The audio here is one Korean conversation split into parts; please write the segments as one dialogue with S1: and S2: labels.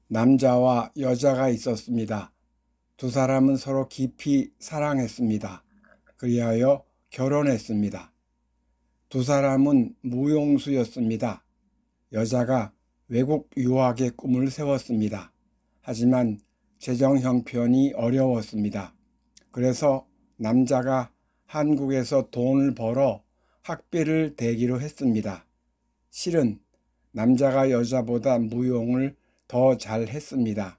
S1: 남자와 여자가 있었습니다. 두 사람은 서로 깊이 사랑했습니다. 그리하여 결혼했습니다. 두 사람은 무용수였습니다. 여자가 외국 유학의 꿈을 세웠습니다. 하지만 재정 형편이 어려웠습니다. 그래서 남자가 한국에서 돈을 벌어 학비를 대기로 했습니다. 실은 남자가 여자보다 무용을 더 잘했습니다.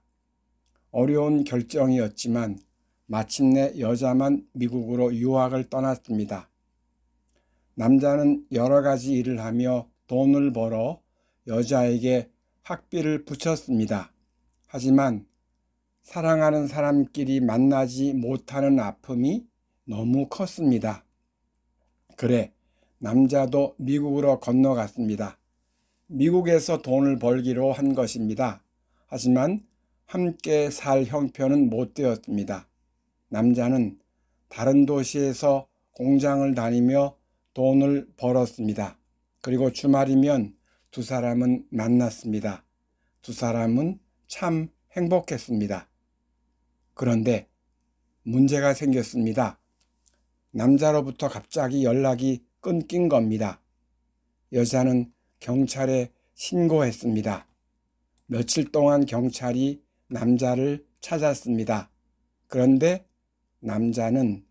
S1: 어려운 결정이었지만 마침내 여자만 미국으로 유학을 떠났습니다. 남자는 여러 가지 일을 하며 돈을 벌어 여자에게 학비를 붙였습니다. 하지만 사랑하는 사람끼리 만나지 못하는 아픔이 너무 컸습니다. 그래, 남자도 미국으로 건너갔습니다. 미국에서 돈을 벌기로 한 것입니다. 하지만 함께 살 형편은 못 되었습니다. 남자는 다른 도시에서 공장을 다니며 돈을 벌었습니다. 그리고 주말이면 두 사람은 만났습니다. 두 사람은 참 행복했습니다. 그런데 문제가 생겼습니다. 남자로부터 갑자기 연락이 끊긴 겁니다. 여자는 경찰에 신고했습니다. 며칠 동안 경찰이 남자를 찾았습니다. 그런데 남자는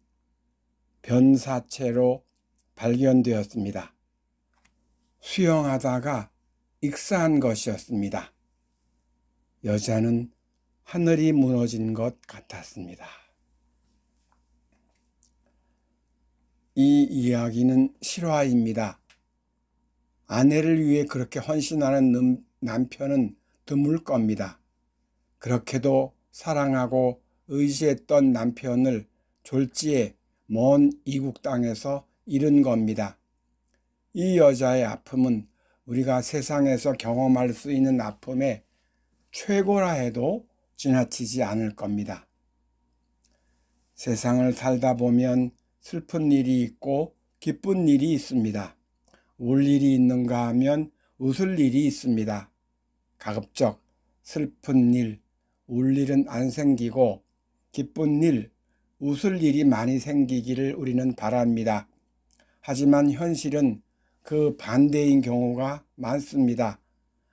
S1: 변사체로 발견되었습니다. 수영하다가 익사한 것이었습니다. 여자는 하늘이 무너진 것 같았습니다. 이 이야기는 실화입니다. 아내를 위해 그렇게 헌신하는 남편은 드물 겁니다. 그렇게도 사랑하고 의지했던 남편을 졸지에 먼 이국 땅에서 잃은 겁니다. 이 여자의 아픔은 우리가 세상에서 경험할 수 있는 아픔의 최고라 해도 지나치지 않을 겁니다. 세상을 살다 보면 슬픈 일이 있고 기쁜 일이 있습니다. 울 일이 있는가 하면 웃을 일이 있습니다. 가급적 슬픈 일, 울 일은 안 생기고 기쁜 일, 웃을 일이 많이 생기기를 우리는 바랍니다. 하지만 현실은 그 반대인 경우가 많습니다.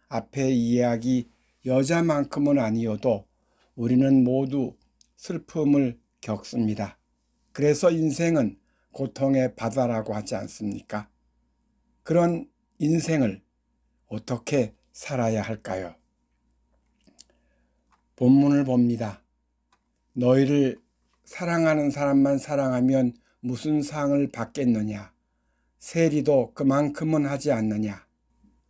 S1: 앞의 이야기 여자만큼은 아니어도 우리는 모두 슬픔을 겪습니다. 그래서 인생은 고통의 바다라고 하지 않습니까? 그런 인생을 어떻게 살아야 할까요? 본문을 봅니다. 너희를 사랑하는 사람만 사랑하면 무슨 상을 받겠느냐? 세리도 그만큼은 하지 않느냐?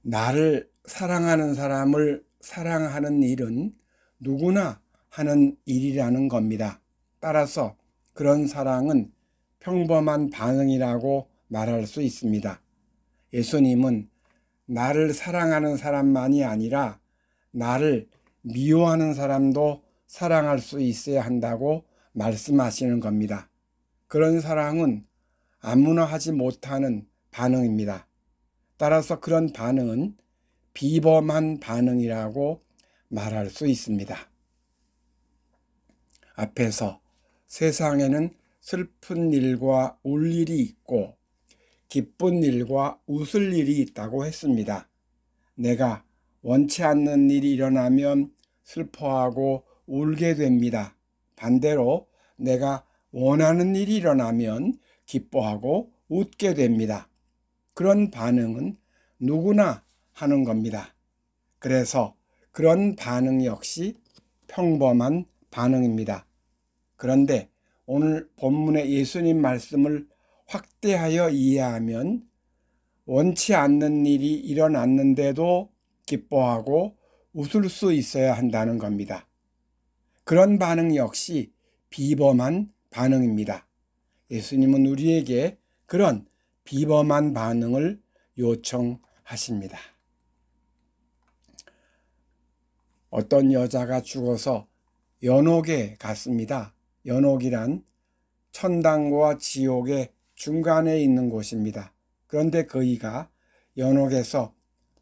S1: 나를 사랑하는 사람을 사랑하는 일은 누구나 하는 일이라는 겁니다. 따라서 그런 사랑은 평범한 반응이라고 말할 수 있습니다. 예수님은 나를 사랑하는 사람만이 아니라 나를 미워하는 사람도 사랑할 수 있어야 한다고 말씀하시는 겁니다. 그런 사랑은 아무나 하지 못하는 반응입니다. 따라서 그런 반응은 비범한 반응이라고 말할 수 있습니다. 앞에서 세상에는 슬픈 일과 울 일이 있고 기쁜 일과 웃을 일이 있다고 했습니다. 내가 원치 않는 일이 일어나면 슬퍼하고 울게 됩니다. 반대로 내가 원하는 일이 일어나면 기뻐하고 웃게 됩니다. 그런 반응은 누구나 하는 겁니다. 그래서 그런 반응 역시 평범한 반응입니다. 그런데 오늘 본문의 예수님 말씀을 확대하여 이해하면 원치 않는 일이 일어났는데도 기뻐하고 웃을 수 있어야 한다는 겁니다. 그런 반응 역시 비범한 반응입니다. 예수님은 우리에게 그런 비범한 반응을 요청하십니다. 어떤 여자가 죽어서 연옥에 갔습니다. 연옥이란 천당과 지옥의 중간에 있는 곳입니다. 그런데 그이가 연옥에서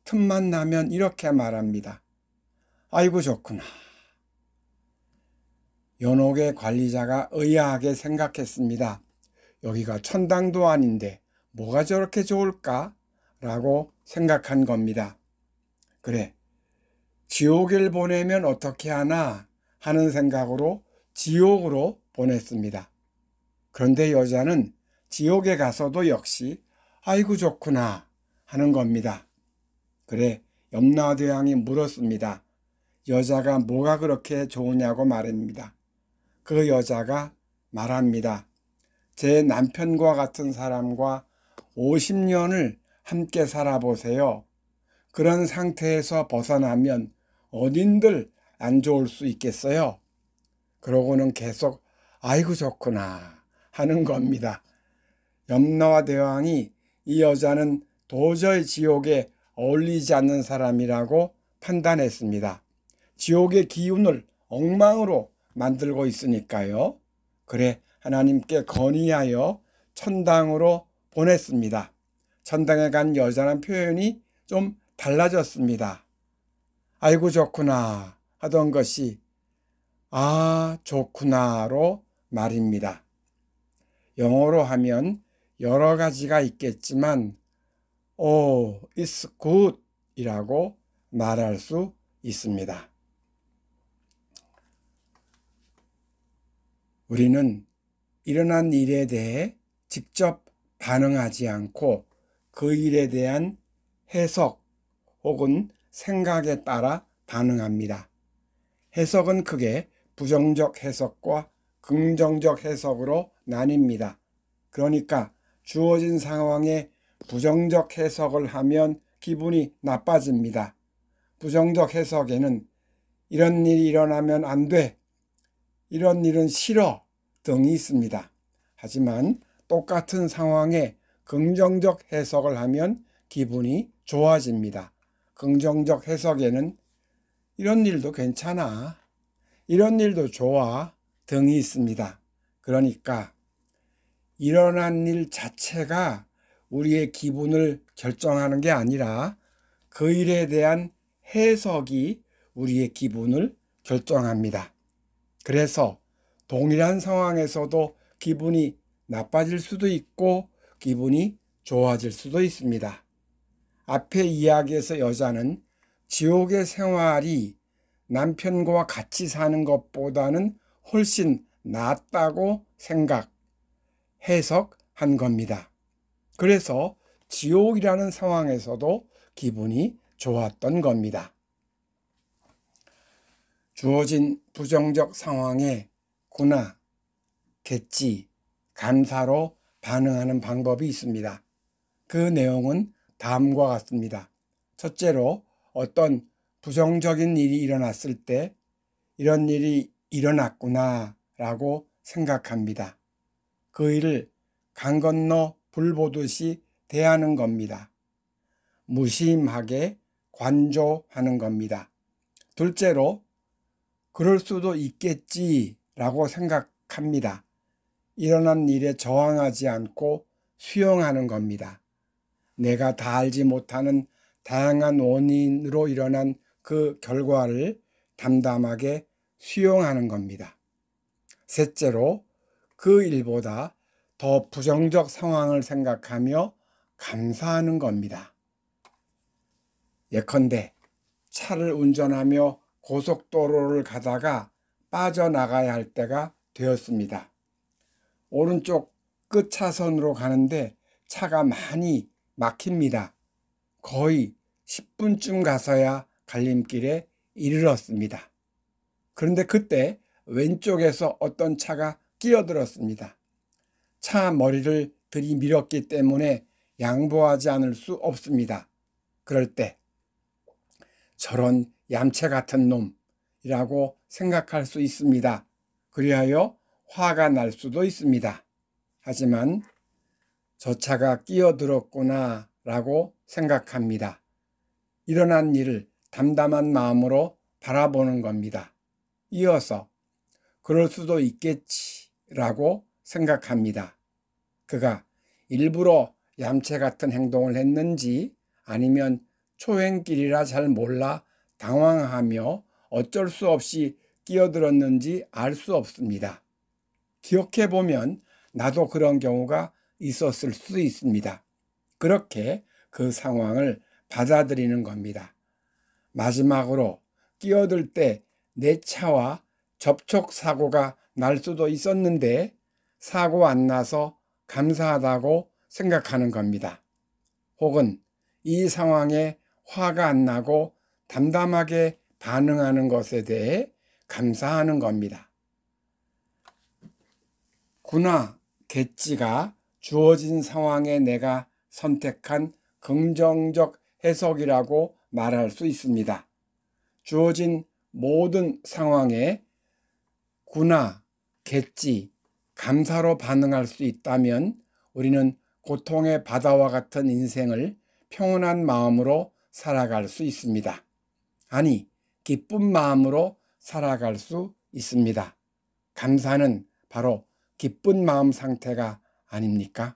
S1: 틈만 나면 이렇게 말합니다. 아이고 좋구나. 연옥의 관리자가 의아하게 생각했습니다. 여기가 천당도 아닌데 뭐가 저렇게 좋을까? 라고 생각한 겁니다. 그래, 지옥을 보내면 어떻게 하나 하는 생각으로 지옥으로 보냈습니다. 그런데 여자는 지옥에 가서도 역시 아이고 좋구나 하는 겁니다. 그래, 염라대왕이 물었습니다. 여자가 뭐가 그렇게 좋으냐고 말합니다. 그 여자가 말합니다. 제 남편과 같은 사람과 50년을 함께 살아보세요. 그런 상태에서 벗어나면 어딘들 안 좋을 수 있겠어요? 그러고는 계속 아이고 좋구나 하는 겁니다. 염라대왕이 이 여자는 도저히 지옥에 어울리지 않는 사람이라고 판단했습니다. 지옥의 기운을 엉망으로 만들고 있으니까요. 그래, 하나님께 건의하여 천당으로 보냈습니다. 천당에 간 여자는 표현이 좀 달라졌습니다. 아이고 좋구나 하던 것이 아 좋구나로 말입니다. 영어로 하면 여러 가지가 있겠지만 it's good 이라고 말할 수 있습니다. 우리는 일어난 일에 대해 직접 반응하지 않고 그 일에 대한 해석 혹은 생각에 따라 반응합니다. 해석은 크게 부정적 해석과 긍정적 해석으로 나뉩니다. 그러니까 주어진 상황에 부정적 해석을 하면 기분이 나빠집니다. 부정적 해석에는 이런 일이 일어나면 안 돼, 이런 일은 싫어 등이 있습니다. 하지만 똑같은 상황에 긍정적 해석을 하면 기분이 좋아집니다. 긍정적 해석에는 이런 일도 괜찮아, 이런 일도 좋아 등이 있습니다. 그러니까 일어난 일 자체가 우리의 기분을 결정하는 게 아니라 그 일에 대한 해석이 우리의 기분을 결정합니다. 그래서 동일한 상황에서도 기분이 나빠질 수도 있고 기분이 좋아질 수도 있습니다. 앞의 이야기에서 여자는 지옥의 생활이 남편과 같이 사는 것보다는 훨씬 낫다고 해석한 겁니다. 그래서 지옥이라는 상황에서도 기분이 좋았던 겁니다. 주어진 부정적 상황에 구나, 겠지, 감사로 반응하는 방법이 있습니다. 그 내용은 다음과 같습니다. 첫째로 어떤 부정적인 일이 일어났을 때 이런 일이 일어났구나 라고 생각합니다. 그 일을 강 건너 불 보듯이 대하는 겁니다. 무심하게 관조하는 겁니다. 둘째로 그럴 수도 있겠지라고 생각합니다. 일어난 일에 저항하지 않고 수용하는 겁니다. 내가 다 알지 못하는 다양한 원인으로 일어난 그 결과를 담담하게 수용하는 겁니다. 셋째로 그 일보다 더 부정적 상황을 생각하며 감사하는 겁니다. 예컨대 차를 운전하며 고속도로를 가다가 빠져나가야 할 때가 되었습니다. 오른쪽 끝 차선으로 가는데 차가 많이 막힙니다. 거의 10분쯤 가서야 갈림길에 이르렀습니다. 그런데 그때 왼쪽에서 어떤 차가 끼어들었습니다. 차 머리를 들이밀었기 때문에 양보하지 않을 수 없습니다. 그럴 때 저런 얌체 같은 놈이라고 생각할 수 있습니다. 그리하여 화가 날 수도 있습니다. 하지만 저 차가 끼어들었구나 라고 생각합니다. 일어난 일을 담담한 마음으로 바라보는 겁니다. 이어서 그럴 수도 있겠지라고 생각합니다. 그가 일부러 얌체 같은 행동을 했는지 아니면 초행길이라 잘 몰라 당황하며 어쩔 수 없이 끼어들었는지 알 수 없습니다. 기억해 보면 나도 그런 경우가 있었을 수 있습니다. 그렇게 그 상황을 받아들이는 겁니다. 마지막으로 끼어들 때 내 차와 접촉 사고가 날 수도 있었는데 사고 안 나서 감사하다고 생각하는 겁니다. 혹은 이 상황에 화가 안 나고 담담하게 반응하는 것에 대해 감사하는 겁니다. 구나 갯지가 주어진 상황에 내가 선택한 긍정적 해석이라고 말할 수 있습니다. 주어진 모든 상황에 구나 갯지, 감사로 반응할 수 있다면 우리는 고통의 바다와 같은 인생을 평온한 마음으로 살아갈 수 있습니다. 아니, 기쁜 마음으로 살아갈 수 있습니다. 감사는 바로 기쁜 마음 상태가 아닙니까?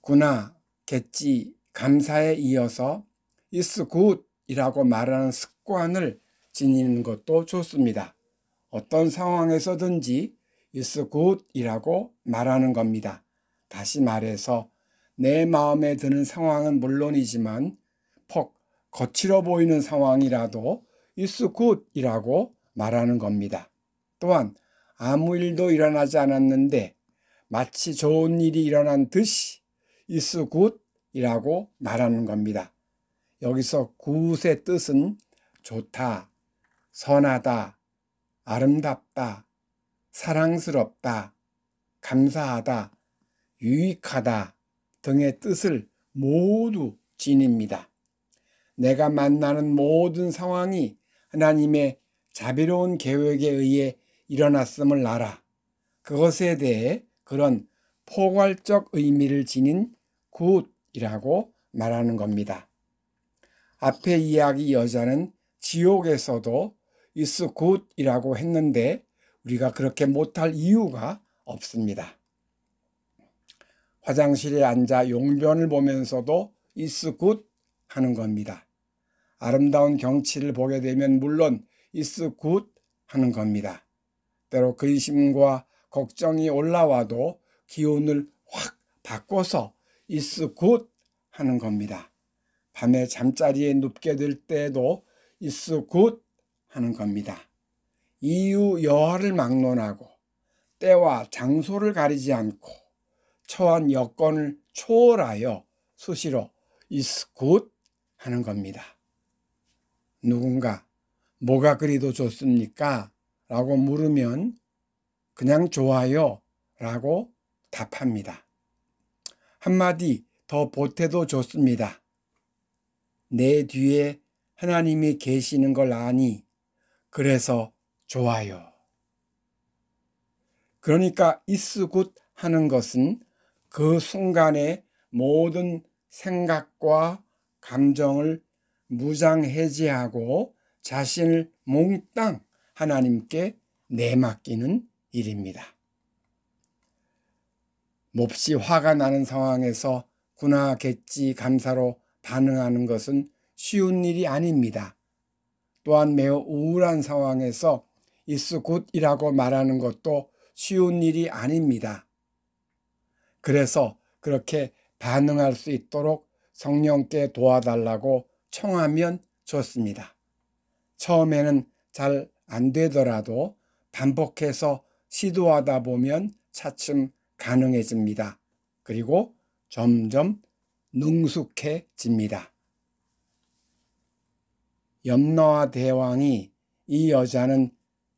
S1: 구나, 갯지, 감사에 이어서 It's good 이라고 말하는 습관을 지니는 것도 좋습니다. 어떤 상황에서든지 It's good 이라고 말하는 겁니다. 다시 말해서 내 마음에 드는 상황은 물론이지만 퍽 거칠어 보이는 상황이라도 It's good 이라고 말하는 겁니다. 또한 아무 일도 일어나지 않았는데 마치 좋은 일이 일어난 듯이 It's good 이라고 말하는 겁니다. 여기서 good의 뜻은 좋다, 선하다, 아름답다, 사랑스럽다, 감사하다, 유익하다 등의 뜻을 모두 지닙니다. 내가 만나는 모든 상황이 하나님의 자비로운 계획에 의해 일어났음을 알아. 그것에 대해 그런 포괄적 의미를 지닌 굿이라고 말하는 겁니다. 앞에 이야기 여자는 지옥에서도 It's good이라고 했는데 우리가 그렇게 못할 이유가 없습니다. 화장실에 앉아 용변을 보면서도 It's good 하는 겁니다. 아름다운 경치를 보게 되면 물론 It's good 하는 겁니다. 때로 근심과 걱정이 올라와도 기운을 확 바꿔서 It's good 하는 겁니다. 밤에 잠자리에 눕게 될 때에도 It's good 하는 겁니다. 이유 여하를 막론하고 때와 장소를 가리지 않고 처한 여건을 초월하여 수시로 It's good 하는 겁니다. 누군가 뭐가 그리도 좋습니까? 라고 물으면 그냥 좋아요 라고 답합니다. 한마디 더 보태도 좋습니다. 내 뒤에 하나님이 계시는 걸 아니 그래서 좋아요. 그러니까 It's good 하는 것은 그 순간의 모든 생각과 감정을 무장해제하고 자신을 몽땅 하나님께 내맡기는 일입니다. 몹시 화가 나는 상황에서 구나 갯지 감사로 반응하는 것은 쉬운 일이 아닙니다. 또한 매우 우울한 상황에서 It's good이라고 말하는 것도 쉬운 일이 아닙니다. 그래서 그렇게 반응할 수 있도록 성령께 도와달라고 청하면 좋습니다. 처음에는 잘 안 되더라도 반복해서 시도하다 보면 차츰 가능해집니다. 그리고 점점 능숙해집니다. 염라와 대왕이 이 여자는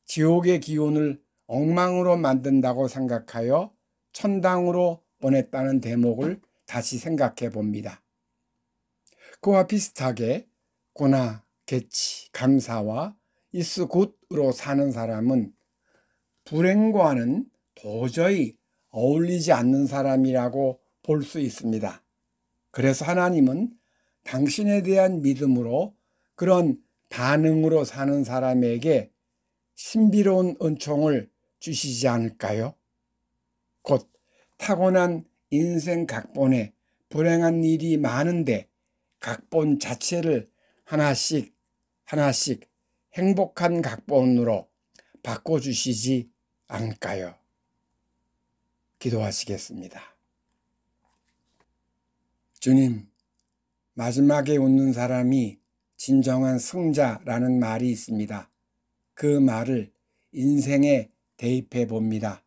S1: 지옥의 기운을 엉망으로 만든다고 생각하여 천당으로 보냈다는 대목을 다시 생각해 봅니다. 그와 비슷하게 고나, 개치, 감사와 It's good으로 사는 사람은 불행과는 도저히 어울리지 않는 사람이라고 볼 수 있습니다. 그래서 하나님은 당신에 대한 믿음으로 그런 반응으로 사는 사람에게 신비로운 은총을 주시지 않을까요? 곧 타고난 인생 각본에 불행한 일이 많은데 각본 자체를 하나씩 하나씩 행복한 각본으로 바꿔주시지 않을까요? 기도하시겠습니다. 주님, 마지막에 웃는 사람이 진정한 승자라는 말이 있습니다. 그 말을 인생에 대입해 봅니다.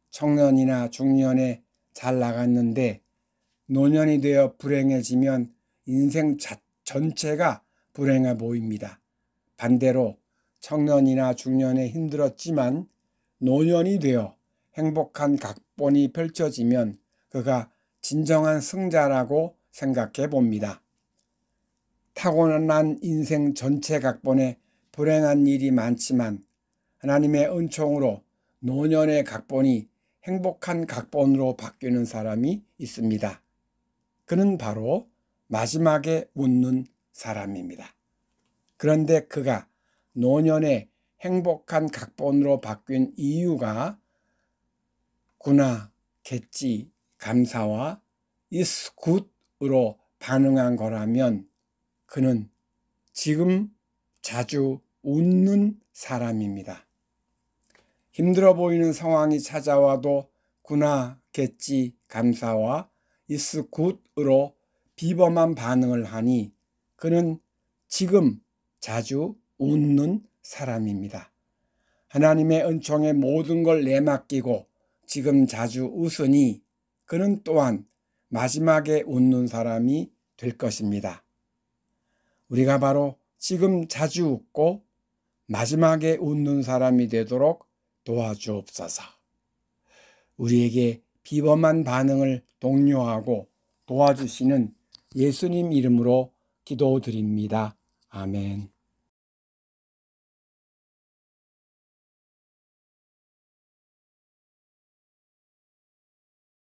S1: 청년이나 중년에 잘 나갔는데 노년이 되어 불행해지면 인생 전체가 불행해 보입니다. 반대로 청년이나 중년에 힘들었지만 노년이 되어 행복한 각본이 펼쳐지면 그가 진정한 승자라고 생각해 봅니다. 타고난 인생 전체 각본에 불행한 일이 많지만 하나님의 은총으로 노년의 각본이 행복한 각본으로 바뀌는 사람이 있습니다. 그는 바로 마지막에 웃는 사람입니다. 그런데 그가 노년의 행복한 각본으로 바뀐 이유가 구나, 겠지, 감사와 is good으로 반응한 거라면 그는 지금 자주 웃는 사람입니다. 힘들어 보이는 상황이 찾아와도 구나, 겠지, 감사와 is good으로 비범한 반응을 하니 그는 지금 자주 웃는 사람입니다. 하나님의 은총에 모든 걸 내맡기고 지금 자주 웃으니 그는 또한 마지막에 웃는 사람이 될 것입니다. 우리가 바로 지금 자주 웃고 마지막에 웃는 사람이 되도록 도와주옵소서. 우리에게 비범한 반응을 독려하고 도와주시는 예수님 이름으로 기도드립니다. 아멘.